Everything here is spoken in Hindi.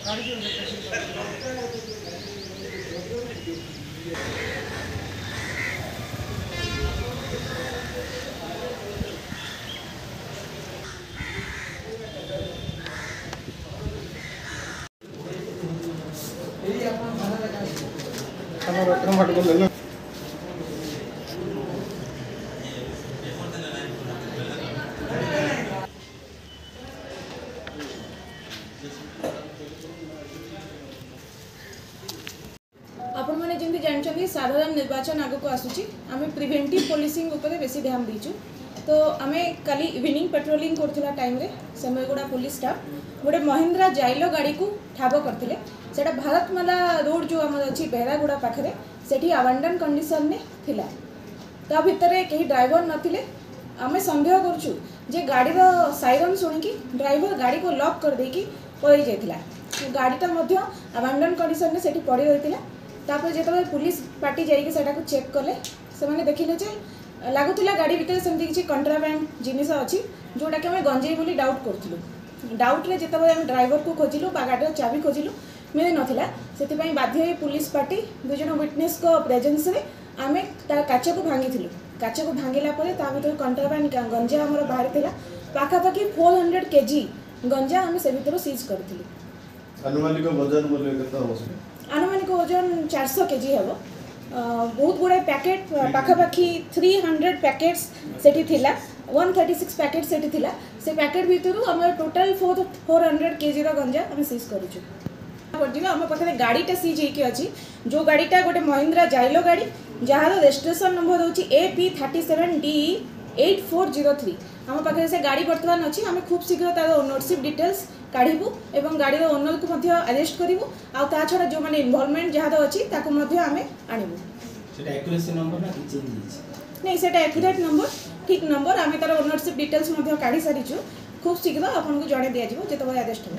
आपण मैंने जमी जानते साधारण निर्वाचन आग को आसूँ आम प्रिवेंटिव पोलिसिंग उपर बेसी ध्यान दीचु। तो आम काली इवनिंग पेट्रोलिंग करथिला टाइम रे सेमयगुड़ा पुलिस स्टाफ गोटे महिंद्रा जाइलो गाड़ी को ठाब करते सेटा भारतमाला रोड जो आम अच्छी बेहरागुड़ा पाखे से आबांडन कंडीशन ने थिला। ता भितर कहीं ड्राइवर नथिले। आम सन्देह करुँ जे गाड़ीर साइरन शुणिकी ड्राइवर गाड़ी को लॉक कर देकी पलि जाइथिला। गाड़ीटा मध्य आबांडन कंडीशन में सेठी पड़ी रही। तापर जो पुलिस पार्टी जाइए चेक कले से मैंने देखिले लगुला गाड़ी भितर सेमती किसी कंट्राबैंड जिनिस अच्छी जोटा कि आम गंजेई बोली डाउट करूँ। डाउट्रे जिते आम ड्राइवर को खोजिलु गाड़ीर चाबी खोजिलु मिल नाला से बाध्य पुलिस पार्टी दुई जन विटनेस को प्रेजेंस रे आम काच को भांगी काच को भांगला भर कंट्राबैंड गंजा आमर बाहरी पाखापाखि 400 kg गंजा आम से भर सीज करूँ। आनुमानिक ओजन 400 kg हे। बहुत गुड़ाए पैकेट पाखापाखि 300 पैकेट्स सेठी थिला 136 पैकेट सेठी थिला। से पैकेट भितर आम टोटाल 400 kg गंजा आम सीज करूँ। आम पाखे गाड़ीटा सीज होगी अच्छी जो गाड़ीटा गोटे महिंद्रा जाइलो गाड़ी जार रजिस्ट्रेशन नंबर हूँ AP37DE 8403। आम पाखे से गाड़ी बर्तमान अच्छी आम खूब शीघ्र तार ओनरशिप डिटेल्स काढ़ू एवं गाड़ी ओनर को अरेस्ट करूँ आ छड़ा जो मैंने इनवॉल्वमेंट जहाँ अच्छी आम आणबू। नहीं से एक्यूरेट नंबर ठीक नंबर आम तार ओनरशिप डिटेल्स काढ़ी सारी खूब शीघ्र आपको जड़े दिज्व जो अरेस्ट हो।